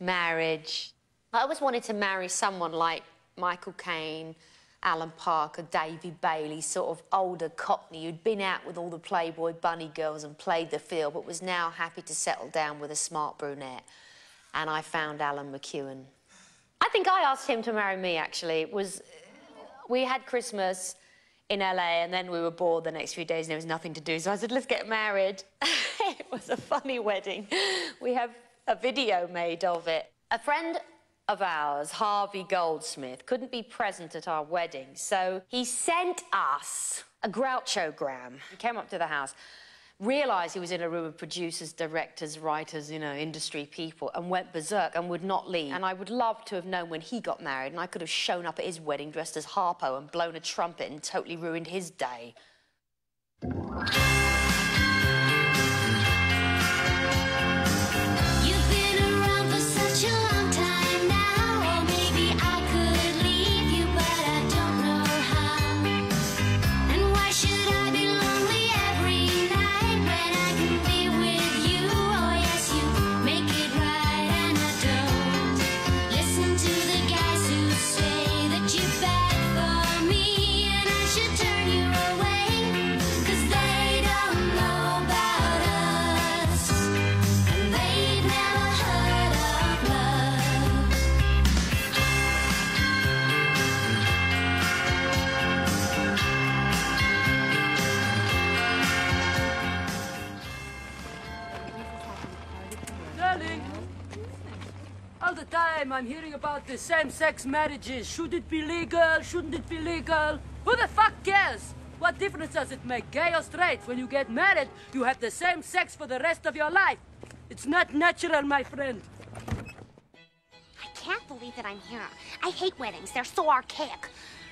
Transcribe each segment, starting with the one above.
marriage. I always wanted to marry someone like Michael Caine, Alan Parker, Davy Bailey, sort of older Cockney who'd been out with all the Playboy bunny girls and played the field, but was now happy to settle down with a smart brunette. And I found Alan McEwen. I think I asked him to marry me, actually. We had Christmas in LA, and then we were bored the next few days and there was nothing to do, so I said, let's get married. It was a funny wedding. We have a video made of it. A friend of ours, Harvey Goldsmith, couldn't be present at our wedding, so he sent us a Groucho-gram. He came up to the house, realised he was in a room of producers, directors, writers, you know, industry people, and went berserk and would not leave. And I would love to have known when he got married, and I could have shown up at his wedding dressed as Harpo and blown a trumpet and totally ruined his day. All the time I'm hearing about the same-sex marriages. Should it be legal? Shouldn't it be legal? Who the fuck cares? What difference does it make, gay or straight? When you get married, you have the same sex for the rest of your life. It's not natural, my friend. I can't believe that I'm here. I hate weddings. They're so archaic.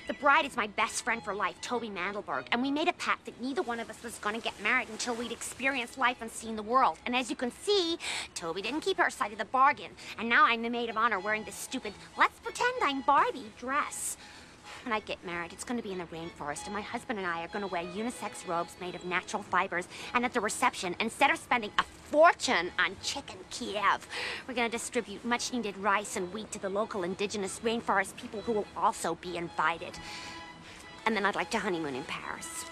The bride is my best friend for life, Toby Mandelberg, and we made a pact that neither one of us was going to get married until we'd experienced life and seen the world. And as you can see, Toby didn't keep her side of the bargain. And now I'm the maid of honor wearing this stupid, let's pretend I'm Barbie dress. When I get married, it's going to be in the rainforest, and my husband and I are going to wear unisex robes made of natural fibers. And at the reception, instead of spending a fortune on chicken Kiev, we're going to distribute much-needed rice and wheat to the local indigenous rainforest people who will also be invited. And then I'd like to honeymoon in Paris.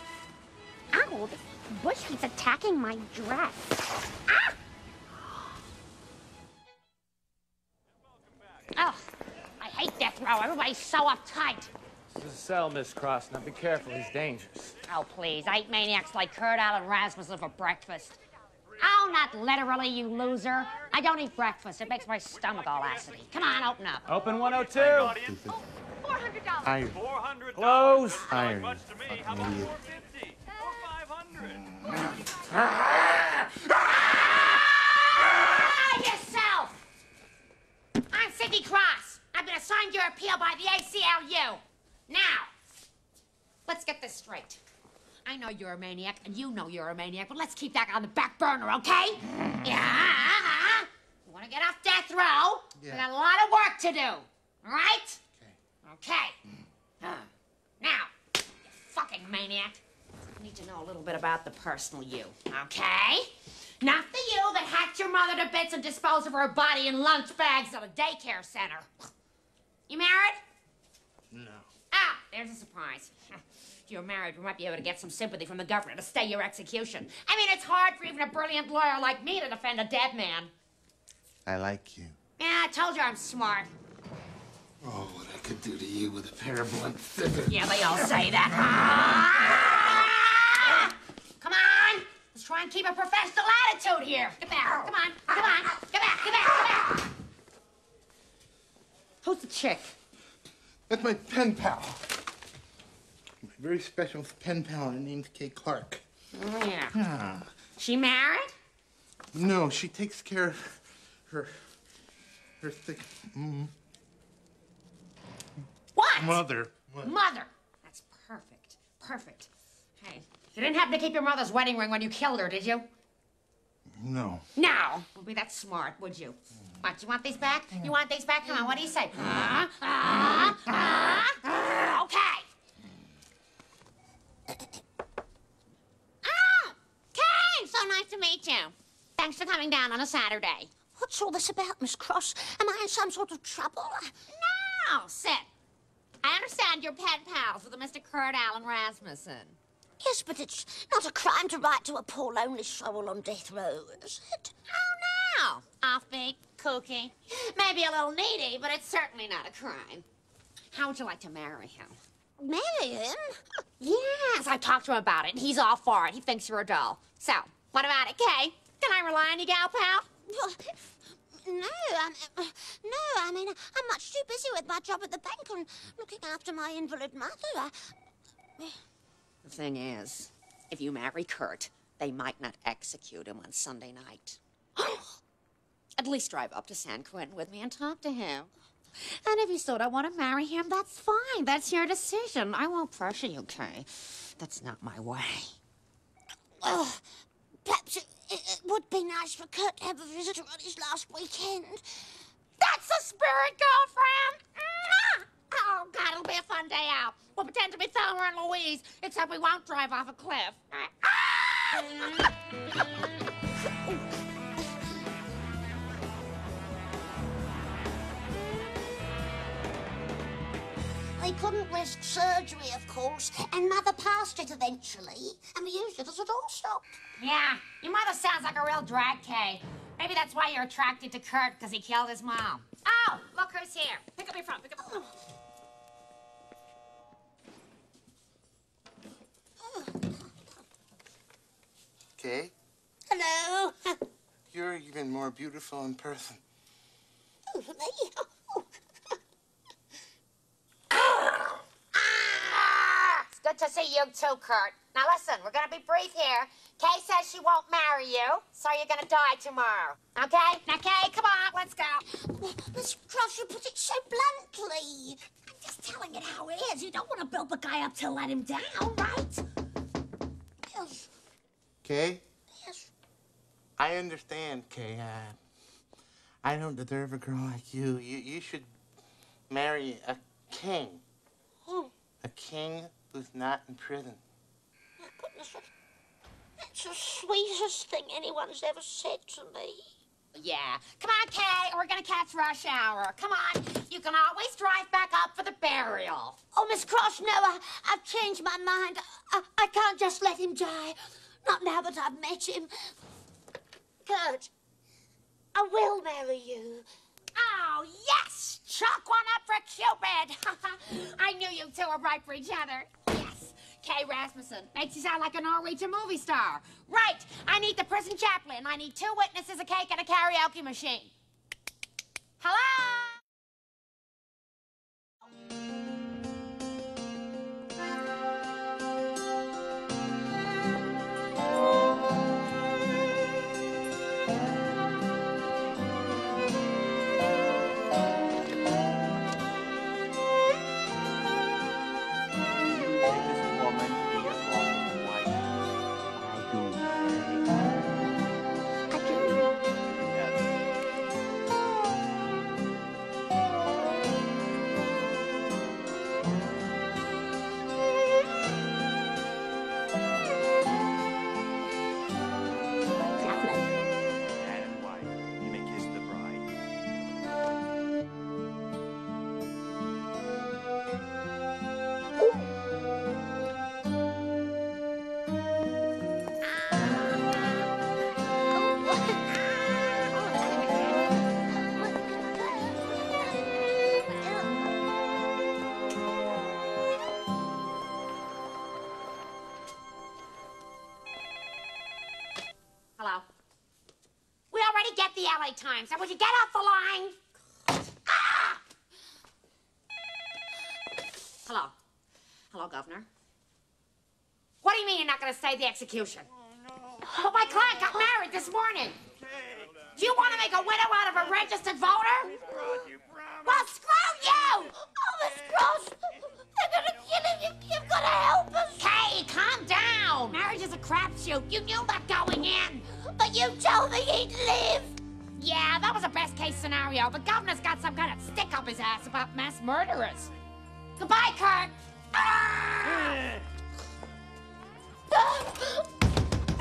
Ow, this bush keeps attacking my dress. Ah! Oh, I hate death row. Everybody's so uptight. This is a cell, Miss Cross. Now be careful, he's dangerous. Oh, please. I eat maniacs like Kurt Allen Rasmussen for breakfast. Oh, not literally, you loser. I don't eat breakfast. It makes my stomach all acidy. Come on, open up. Open 102. Oh, $400. Iron. $400. Close. Iron. Much to me. How about $450 or $500? Yourself! I'm Sidney Cross. I've been assigned your appeal by the ACLU. Now, let's get this straight. I know you're a maniac, and you know you're a maniac, but let's keep that on the back burner, okay? Yeah. You want to get off death row? Yeah. We got a lot of work to do, all right? Okay. Now, you fucking maniac, I need to know a little bit about the personal you, okay? Not the you that hacked your mother to bits and disposed of her body in lunch bags at a daycare center. You married? No. Ah, there's a surprise. If you're married, we might be able to get some sympathy from the government to stay your execution. I mean, it's hard for even a brilliant lawyer like me to defend a dead man. I like you. Yeah, I told you I'm smart. Oh, what I could do to you with a pair of blunt scissors. Yeah, they all say that. Ah! Come on! Let's try and keep a professional attitude here. Get back. Come on. Come on. Get back. Get back. Get back. Who's the chick? That's my pen pal. My very special pen pal named Kay Clark. Oh, yeah. She married? No, she takes care of her thick... What? Mother. Mother. That's perfect. Perfect. Hey, you didn't happen to keep your mother's wedding ring when you killed her, did you? No. No. Would be that smart, would you? What, you want these back? You want these back? Come on, what do you say? Okay. Kane, so nice to meet you. Thanks for coming down on a Saturday. Who What's all this about, Miss Cross? Am I in some sort of trouble? No, sit. I understand you're pen pals with a Mr. Kurt Allen Rasmussen. Yes, but it's not a crime to write to a poor lonely soul on death row, is it? Oh, no. Offbeat, kooky, maybe a little needy, but it's certainly not a crime. How would you like to marry him? Marry him? Yes, I've talked to him about it, and he's all for it. He thinks you're a doll. So, what about it, Kay? Can I rely on you, gal pal? Well, no, I mean, I'm much too busy with my job at the bank and looking after my invalid mother. The thing is, if you marry Kurt, they might not execute him on Sunday night. At least drive up to San Quentin with me and talk to him. And if you still don't want to marry him, that's fine. That's your decision. I won't pressure you, Kay. That's not my way. Perhaps it would be nice for Kurt to have a visitor on his last weekend. That's the spirit, girlfriend! Oh, God, it'll be a fun day out. We'll pretend to be Thelma and Louise, except we won't drive off a cliff. They couldn't risk surgery, of course, and Mother passed it eventually, and we used it as a doorstop. Yeah, your mother sounds like a real drag, Kay. Maybe that's why you're attracted to Kurt, because he killed his mom. Oh, look who's here. Pick up your phone, pick up your phone. Kay, Hello. you're even more beautiful in person. Oh, for me? It's good to see you too, Kurt. Now listen, we're gonna be brief here. Kay says she won't marry you, so you're gonna die tomorrow. Okay? Now, Kay, come on, let's go. Miss Cross, you put it so bluntly. I'm just telling it how it is. You don't want to build the guy up to let him down, right? Yes. Kay, Yes. I understand, Kay. I don't deserve a girl like you. You should marry a king. Oh, A king who's not in prison. my goodness. That's the sweetest thing anyone's ever said to me. Yeah. Come on, Kay, or we're gonna catch rush hour. Come on. You can always drive back up for the burial. Oh, Miss Cross, no, I've changed my mind. I can't just let him die. Not now that I've met him. Kurt, I will marry you. Oh, yes! Chalk one up for Cupid! I knew you two were right for each other. Yes! Kay Rasmussen. Makes you sound like a Norwegian movie star. Right! I need the prison chaplain. I need 2 witnesses, a cake, and a karaoke machine. Hello? Take this woman to be your lawful wife. I do. I do. Yes. Man and wife, you may kiss the bride. Hello? We already get the LA Times. Now, would you get off the line? Ah! Hello? Hello, Governor? What do you mean you're not going to stay the execution? But my client got married this morning. Do you want to make a widow out of a registered voter? Well, screw you! Oh, Miss Cross, they're gonna kill him. You've got to help us. Hey, calm down. Marriage is a crapshoot. You knew that going in. But you told me he'd live. Yeah, that was a best-case scenario. The governor's got some kind of stick up his ass about mass murderers. Goodbye, Kurt. Ah!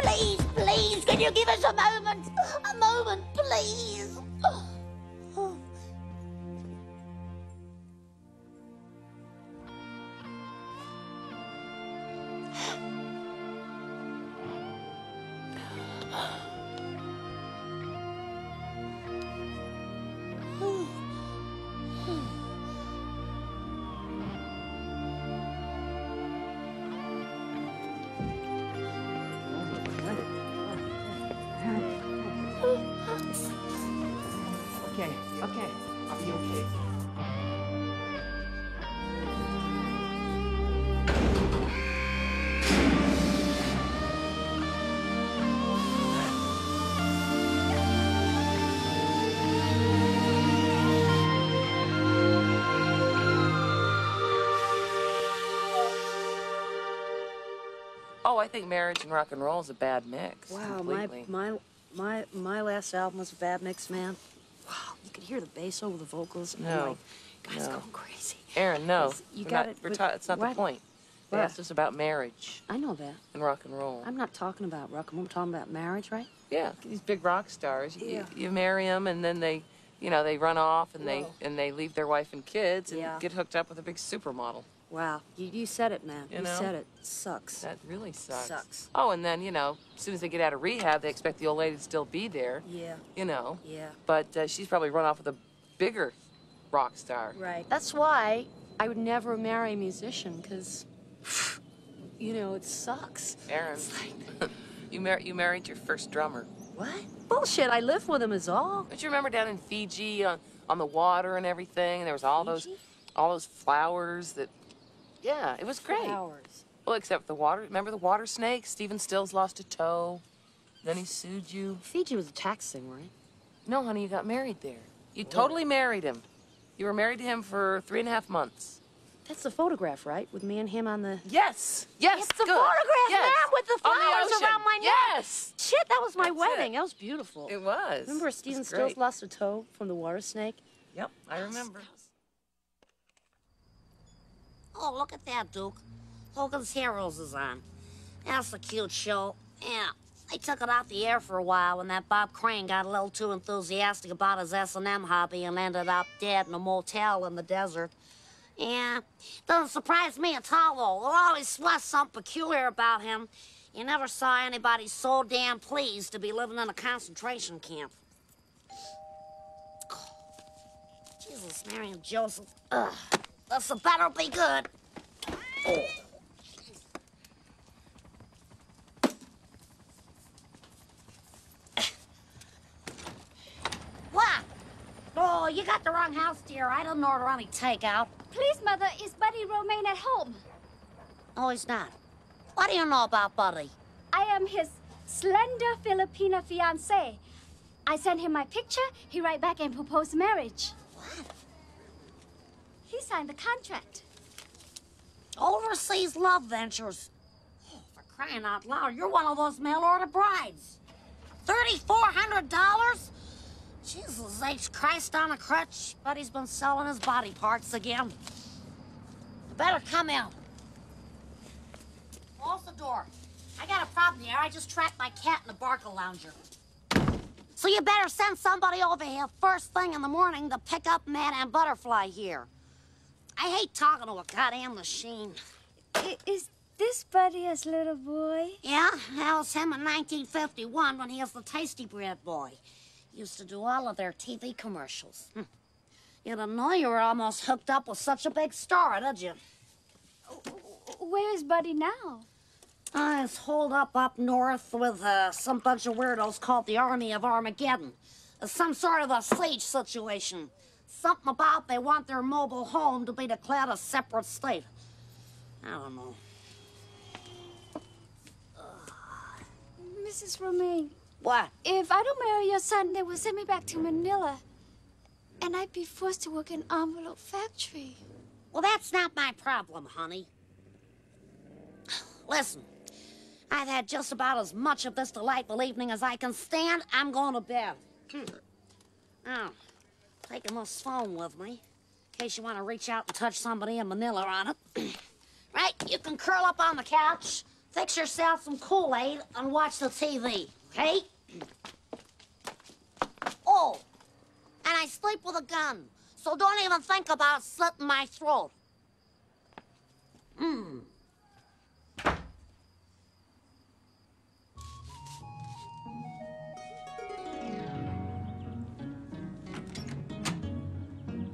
Please, please, can you give us a moment? A moment, please. Okay, I'll be okay. Oh, I think marriage and rock and roll is a bad mix. Wow, completely. my last album was a bad mix, man. Wow, you could hear the bass over the vocals. No, Guys no. going crazy. Aaron, no. You We're got not, it. we're ta- it's not the What? point. They What? asked us about marriage I know that. and rock and roll. I'm not talking about rock and roll. I'm talking about marriage, right? Yeah, these big rock stars. Yeah. You marry them, and then they, they run off and Whoa. they leave their wife and kids and Yeah. get hooked up with a big supermodel. Wow, you said it, man. You You know? said it. Sucks. That really sucks. Sucks. Oh, and then as soon as they get out of rehab, they expect the old lady to still be there. Yeah. Yeah. But she's probably run off with a bigger rock star. Right. That's why I would never marry a musician, because, it sucks. Aaron, you married your first drummer. What? Bullshit. I lived with him is all. Don't you remember down in Fiji on the water and everything? And there was all those flowers that. Yeah, it was great. Flowers. Well, except the water. Remember the water snake? Stephen Stills lost a toe. Then he sued you. Fiji was a tax thing, right? No, honey, you got married there. You totally married him. You were married to him for 3.5 months. That's the photograph, right? With me and him on the... Yes. Yes. It's the good. photograph, Yes. man, with the On the flowers ocean. around my neck. Yes. Shit, that was my That's wedding. it. That was beautiful. It was. Remember It Stephen was Stills great. lost a toe from the water snake? Yep, I remember. Oh, look at that, Duke. Hogan's Heroes is on. That's a cute show. Yeah, they took it off the air for a while when that Bob Crane got a little too enthusiastic about his S&M hobby and ended up dead in a motel in the desert. Yeah, doesn't surprise me at all, though. There always was something peculiar about him. You never saw anybody so damn pleased to be living in a concentration camp. Jesus, Mary and Joseph. Ugh. This better be good. Oh. What? Oh, you got the wrong house, dear. I didn't order any takeout. Please, Mother, is Buddy Romaine at home? Oh, he's not. What do you know about Buddy? I am his slender Filipina fiancé. I sent him my picture, he write back and proposed marriage. What? He signed the contract. Overseas love ventures. Oh, for crying out loud, you're one of those mail-order brides. $3,400? Jesus H. Christ on a crutch. Buddy's been selling his body parts again. You better come in. Close the door. I got a problem here. I just trapped my cat in a Barca lounger. So you better send somebody over here first thing in the morning to pick up Madame Butterfly here. I hate talking to a goddamn machine. Is this Buddy's little boy? Yeah, that was him in 1951 when he was the Tasty Bread boy. Used to do all of their TV commercials. You didn't know you were almost hooked up with such a big star, did you? Where is Buddy now? He's holed up north with some bunch of weirdos called the Army of Armageddon. Some sort of a siege situation. Something about they want their mobile home to be declared a separate state. I don't know. Mrs. Romaine, What? if I don't marry your son, they will send me back to Manila. And I'd be forced to work in an envelope factory. Well, that's not my problem, honey. Listen, I've had just about as much of this delightful evening as I can stand. I'm going to bed. Oh, taking this phone with me, in case you want to reach out and touch somebody in Manila on it. Right, you can curl up on the couch, Fix yourself some Kool-Aid and watch the TV, okay? Oh, and I sleep with a gun, so don't even think about slitting my throat.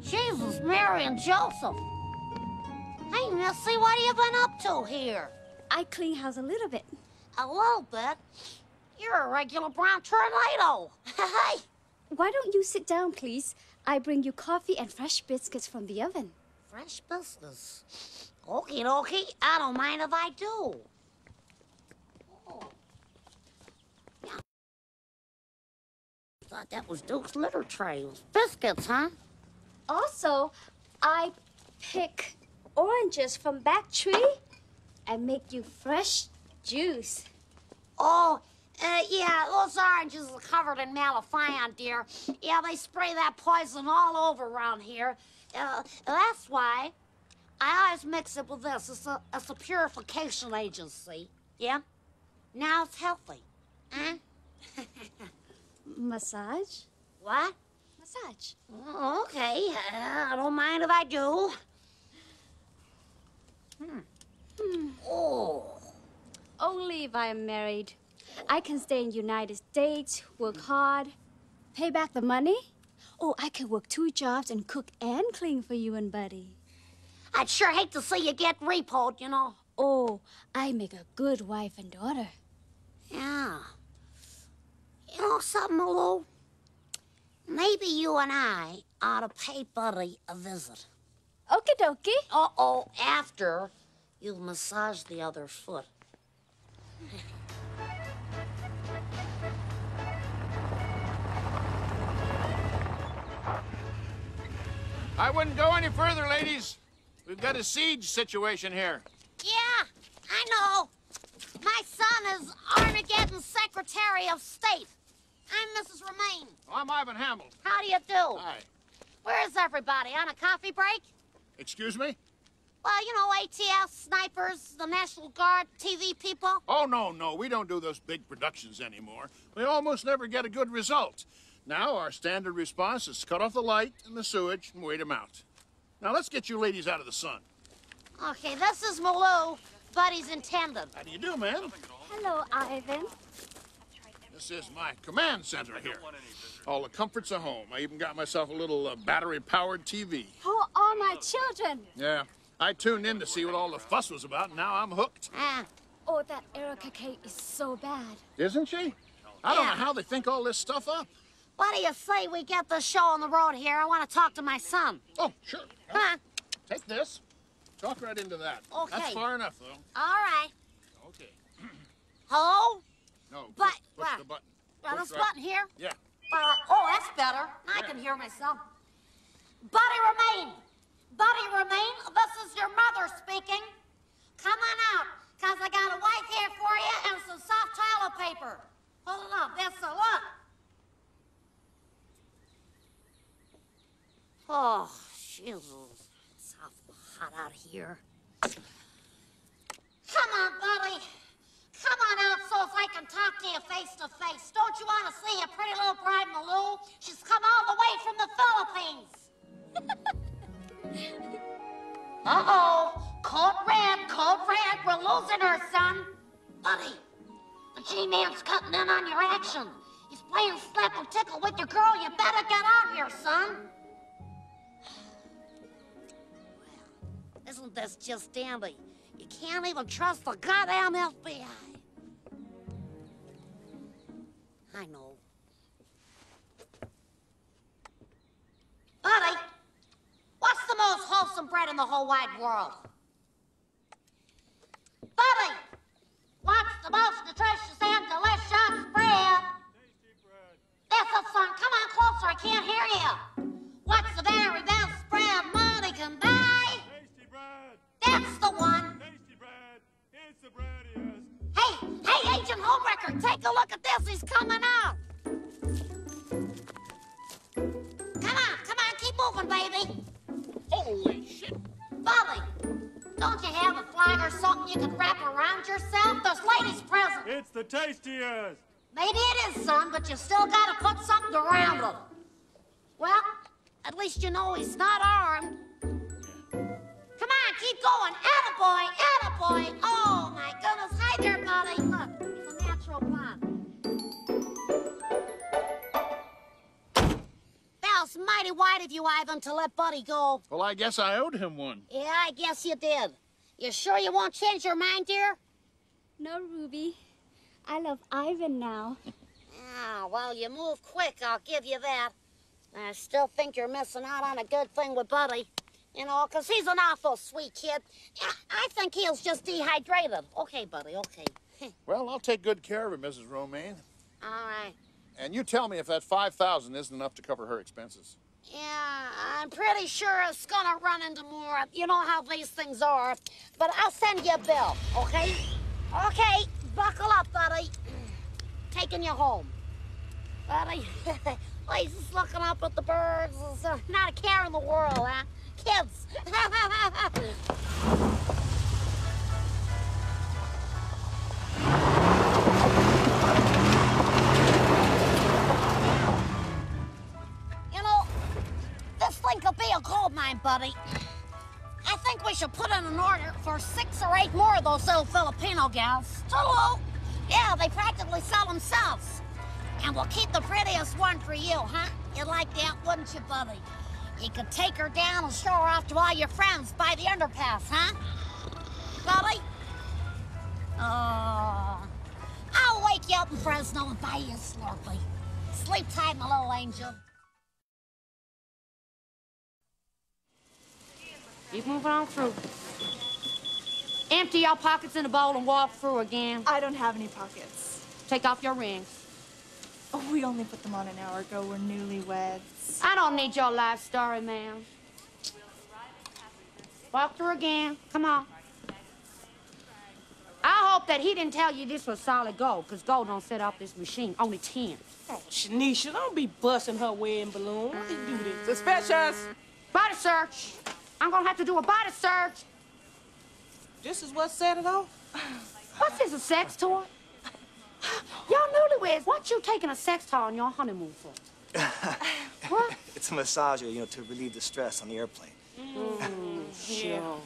Jesus, Mary and Joseph. Hey, Missy, what have you been up to here? I clean house a little bit. A little bit? You're a regular brown tornado. Hey. Why don't you sit down, please? I bring you coffee and fresh biscuits from the oven. Fresh biscuits. Okie dokie. I don't mind if I do. Oh. Yeah. Thought that was Duke's litter tray. It was biscuits, huh? Also, I pick oranges from back tree and make you fresh juice. Oh, yeah, those oranges are covered in malathion, dear. Yeah, they spray that poison all over around here. That's why I always mix it with this. It's a purification agency. Yeah? Now it's healthy. Huh? Massage? What? Massage. Oh, okay. I don't mind if I do. Oh. Only if I am married. I can stay in United States, work hard, pay back the money. Oh, I can work 2 jobs and cook and clean for you and Buddy. I'd sure hate to see you get repoed, you know. Oh, I make a good wife and daughter. Yeah. You know something, Lou? Maybe you and I ought to pay Buddy a visit. Okie dokie. Uh-oh, after you massage the other foot. I wouldn't go any further, ladies. We've got a siege situation here. Yeah, I know. My son is Armageddon's Secretary of State. I'm Mrs. Romaine. Oh, I'm Ivan Hamilton. How do you do? Hi. Where's everybody? On a coffee break? Excuse me? Well, you know, ATF, snipers, the National Guard, TV people. Oh, no. We don't do those big productions anymore. We almost never get a good result. Now, our standard response is to cut off the light and the sewage and wait them out. Now, let's get you ladies out of the sun. Okay, this is Malou, Buddy's intended. How do you do, ma'am? Hello, Ivan. This is my command center here. All the comforts of home. I even got myself a little battery-powered TV. How are my children? Yeah, I tuned in to see what all the fuss was about, and now I'm hooked. Oh, that Erica Kate is so bad. Isn't she? I don't know how they think all this stuff up. What do you say we get the show on the road here? I want to talk to my son. Oh, sure. Huh? Take this. Talk right into that. Okay. That's far enough, though. All right. Okay. Hello? No, But, push the button. Well, Push this right- button here? Yeah. Oh, that's better. I can hear myself. Buddy Romaine. Buddy Romaine, this is your mother speaking. Come on out, because I got a wife here for you and some soft toilet paper. Hold it up. That's a look. Oh, Jesus. It's awful hot out here. Come on, buddy. Come on out so I can talk to you face to face. Don't you want to see your pretty little bride, Malou? She's come all the way from the Philippines. Uh-oh. Code red. We're losing her, son. Buddy, the G-Man's cutting in on your action. He's playing slap and tickle with your girl. You better get out here, son. Well, isn't this just dandy? You can't even trust the goddamn FBI. I know. Buddy, what's the most wholesome bread in the whole wide world? Buddy, what's the most nutritious and delicious bread? Tasty bread. That's it, son. Come on closer. I can't hear you. What's the very best bread money can buy? Tasty bread. That's the one. Tasty bread. It's the breadiest. Hey, Agent Homewrecker, take a look at this. He's coming out. Come on, keep moving, baby. Holy shit. Buddy, don't you have a fly flag or something you can wrap around yourself? There's ladies present. It's the tastiest. Maybe it is, son, but you still gotta put something around him. Well, at least you know he's not armed. Come on, keep going. Attaboy, attaboy. Oh, my goodness. Hi there, buddy. Look, he's a natural blonde. That's mighty wide of you, Ivan, to let Buddy go. Well, I guess I owed him one. Yeah, I guess you did. You sure you won't change your mind, dear? No, Ruby. I love Ivan now. Ah, well, you move quick, I'll give you that. I still think you're missing out on a good thing with Buddy. You know, 'cause he's an awful sweet kid. I think he's just dehydrated. Okay, Buddy, okay. Well, I'll take good care of him, Mrs. Romaine. All right. And you tell me if that $5,000 isn't enough to cover her expenses. Yeah, I'm pretty sure it's gonna run into more. You know how these things are. But I'll send you a bill, okay? Okay, buckle up, buddy. Taking you home. Buddy, he's just looking up at the birds. There's not a care in the world, huh? Kids. You know, this thing could be a gold mine, buddy. I think we should put in an order for 6 or 8 more of those little Filipino gals. Hello. Yeah, they practically sell themselves. And we'll keep the prettiest one for you, huh? You'd like that, wouldn't you, buddy? You could take her down and show her off to all your friends by the underpass, huh? Buddy? Oh. I'll wake you up in Fresno and buy you a Slurpee. Sleep tight, my little angel. Keep moving on through. Empty your pockets in the bowl and walk through again. I don't have any pockets. Take off your rings. Oh, we only put them on an hour ago. We're newlyweds. I don't need your life story, ma'am. Walk through again. Come on. I hope that he didn't tell you this was solid gold, because gold don't set off this machine. Only 10. Oh, Shanisha, don't be busting her wedding balloon. Why you do this? Suspicious. Body search. I'm gonna have to do a body search. This is what set it off? What's this, a sex toy? Y'all newlyweds, what you taking a sex toy on your honeymoon for? What? It's a massager, you know, to relieve the stress on the airplane. Sure.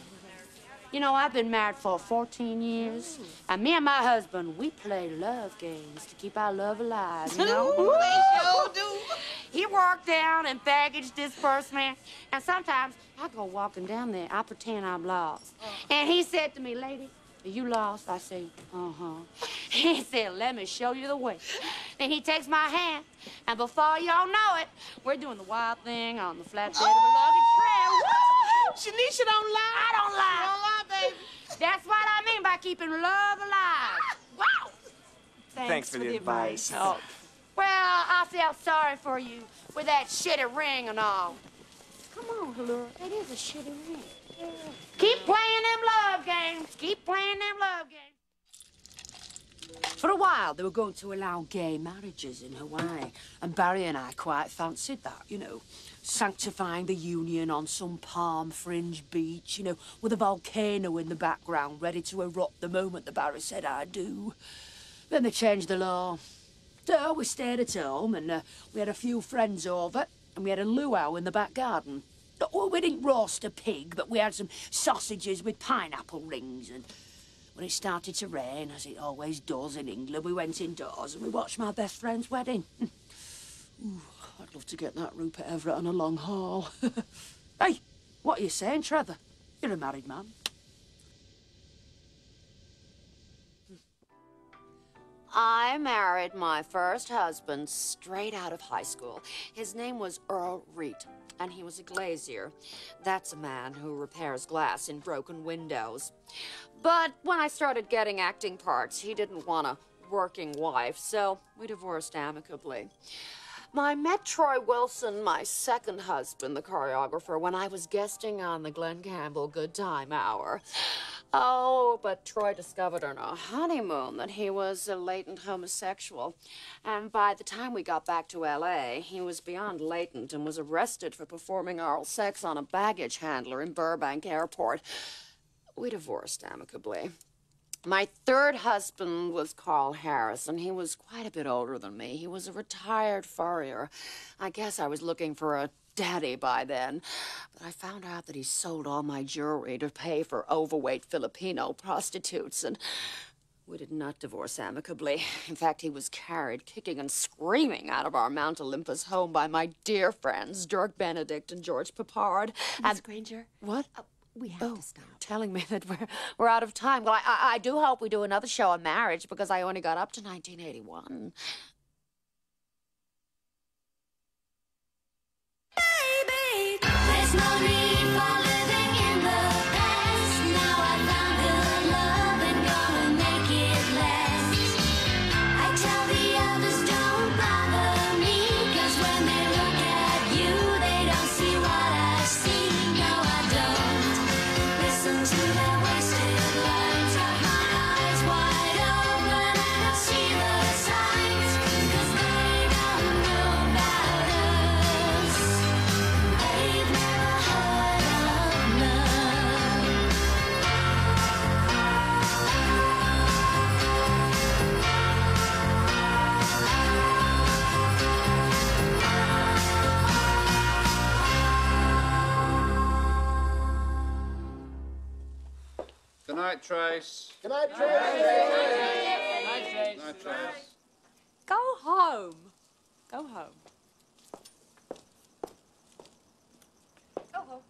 You know, I've been married for 14 years, and me and my husband, we play love games to keep our love alive, you know? We sure do. He worked down and baggage disbursement, and sometimes I go walking down there, I pretend I'm lost. And he said to me, lady, are you lost? I say, uh-huh. He said, let me show you the way. Then he takes my hand, and before y'all know it, we're doing the wild thing on the flatbed of a luggage trail. Woo! Shanisha don't lie. I don't lie. You don't lie, baby. That's what I mean by keeping love alive. Wow! Thanks for the advice. Oh. Well, I felt sorry for you with that shitty ring and all. Come on, Halura. That is a shitty ring. Yeah. Keep playing them love games. Keep playing them love games. For a while, they were going to allow gay marriages in Hawaii, and Barry and I quite fancied that, you know, sanctifying the union on some palm fringe beach, you know, with a volcano in the background ready to erupt the moment that Barry said, I do. Then they changed the law. So we stayed at home, and we had a few friends over, and we had a luau in the back garden. Well, we didn't roast a pig, but we had some sausages with pineapple rings, and when it started to rain, as it always does in England, we went indoors and we watched my best friend's wedding. Ooh, I'd love to get that Rupert Everett on a long haul. Hey, what are you saying, Trevor? You're a married man. I married my first husband straight out of high school. His name was Earl Reed, and he was a glazier. That's a man who repairs glass in broken windows. But when I started getting acting parts, he didn't want a working wife, so we divorced amicably. I met Troy Wilson, my second husband, the choreographer, when I was guesting on the Glenn Campbell Good Time Hour. Oh, but Troy discovered on our honeymoon that he was a latent homosexual. And by the time we got back to L.A., he was beyond latent and was arrested for performing oral sex on a baggage handler in Burbank Airport. We divorced amicably. My third husband was Carl Harris, and he was quite a bit older than me. He was a retired furrier. I guess I was looking for a daddy by then. But I found out that he sold all my jewelry to pay for overweight Filipino prostitutes, and we did not divorce amicably. In fact, he was carried kicking and screaming out of our Mount Olympus home by my dear friends, Dirk Benedict and George Papard. Miss Granger? What? We have to stop. Telling me that we're out of time. Well, I do hope we do another show on marriage because I only got up to 1981. Baby, there's no need for living in the past. Now I found good love and gonna make it last. I tell the others don't bother me, 'cause when they look at you, they don't see what I see. No, I don't. Listen to their wasted words, got my eyes wide open and I see the signs, 'cause they don't know about us. They've never heard of love. Good night, Trace. Good night, Trace. Good night, Trace. Go home. Go home. Go home.